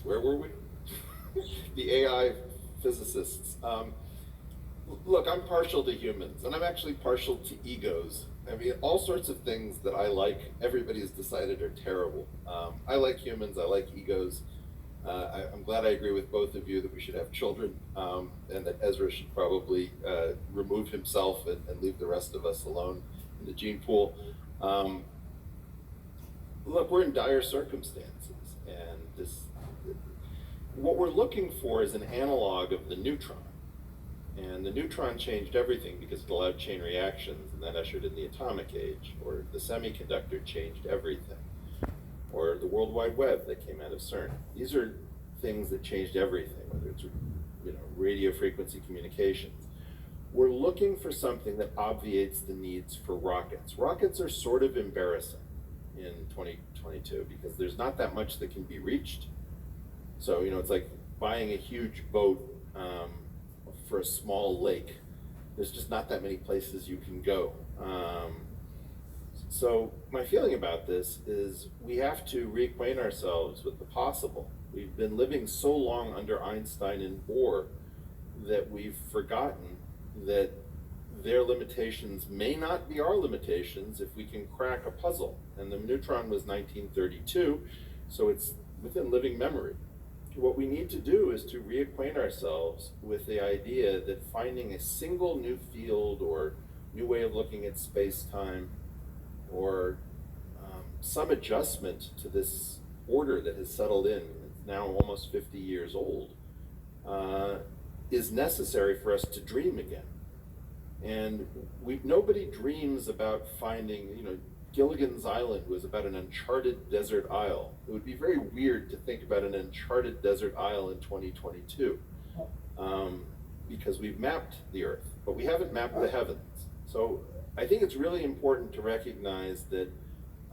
Where were we? The AI physicists. Look, I'm partial to humans, and I'm actually partial to egos. I mean, all sorts of things that I like, everybody's decided are terrible. I like humans, I like egos. I'm glad I agree with both of you that we should have children, and that Ezra should probably remove himself and leave the rest of us alone in the gene pool. Um, Look, we're in dire circumstances, and what we're looking for is an analog of the neutron. And the neutron changed everything because it allowed chain reactions, and that ushered in the atomic age. Or the semiconductor changed everything. Or the World Wide Web that came out of CERN. These are things that changed everything, whether it's radio frequency communications. We're looking for something that obviates the needs for rockets. Rockets are sort of embarrassing in 2022 because there's not that much that can be reached. So, it's like buying a huge boat for a small lake. There's just not that many places you can go. So my feeling about this is we have to reacquaint ourselves with the possible. We've been living so long under Einstein and Bohr that we've forgotten that their limitations may not be our limitations if we can crack a puzzle. And the neutron was 1932, so it's within living memory. What we need to do is to reacquaint ourselves with the idea that finding a single new field or new way of looking at space-time or some adjustment to this order that has settled in, it's now almost 50 years old, is necessary for us to dream again. And nobody dreams about finding, Gilligan's Island was about an uncharted desert isle. It would be very weird to think about an uncharted desert isle in 2022 because we've mapped the Earth, but we haven't mapped the heavens. So I think it's really important to recognize that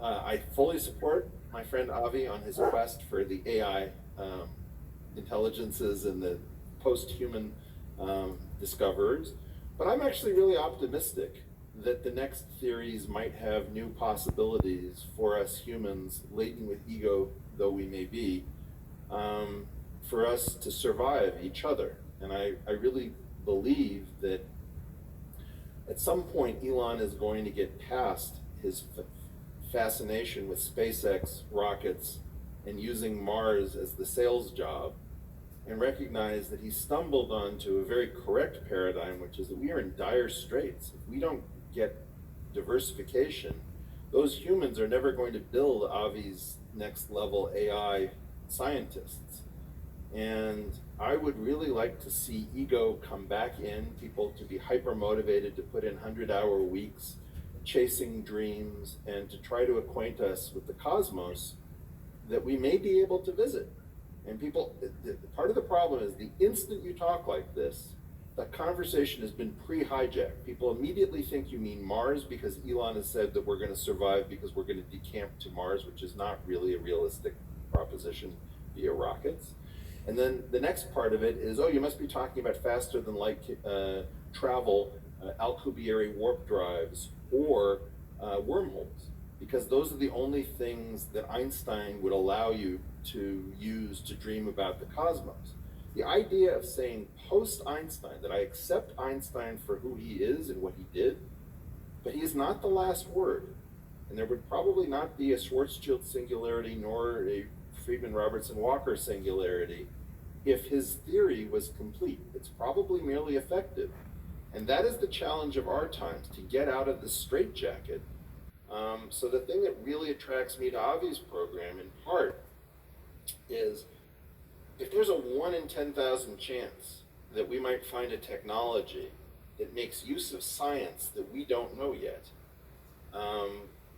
I fully support my friend Avi on his quest for the AI intelligences and the post-human discoverers, but I'm actually really optimistic that the next theories might have new possibilities for us humans, laden with ego though we may be, for us to survive each other. And I really believe that at some point Elon is going to get past his fascination with SpaceX rockets and using Mars as the sales job, and recognize that he stumbled onto a very correct paradigm, which is that we are in dire straits. If we don't get diversification, those humans are never going to build Avi's next level AI scientists. And I would really like to see ego come back in, people to be hyper motivated to put in 100-hour weeks, chasing dreams, and to try to acquaint us with the cosmos that we may be able to visit. And people, part of the problem is the instant you talk like this, the conversation has been pre-hijacked. People immediately think you mean Mars because Elon has said that we're going to survive because we're going to decamp to Mars, which is not really a realistic proposition via rockets. And then the next part of it is, you must be talking about faster than light travel, Alcubierre warp drives, or wormholes, because those are the only things that Einstein would allow you to use to dream about the cosmos. The idea of saying post-Einstein, that I accept Einstein for who he is and what he did, but he is not the last word. And there would probably not be a Schwarzschild singularity nor a Friedman-Robertson-Walker singularity if his theory was complete. It's probably merely effective. And that is the challenge of our times, to get out of the straitjacket. So the thing that really attracts me to Avi's program, in part, is if there's a 1 in 10,000 chance that we might find a technology that makes use of science that we don't know yet,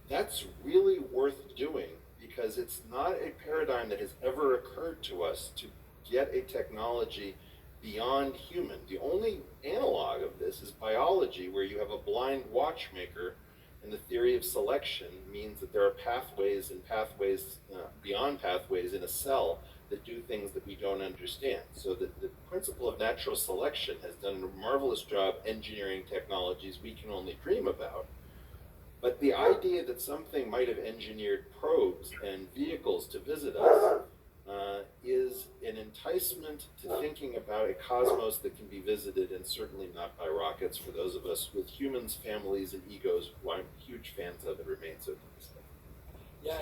that's really worth doing, because it's not a paradigm that has ever occurred to us to get a technology beyond human. The only analog of this is biology, where you have a blind watchmaker, and the theory of selection means that there are pathways and pathways beyond pathways in a cell that do things that we don't understand. So the principle of natural selection has done a marvelous job engineering technologies we can only dream about. But the idea that something might have engineered probes and vehicles to visit us is an enticement to thinking about a cosmos that can be visited, and certainly not by rockets for those of us with humans, families, and egos who I'm huge fans of and remain so to this day.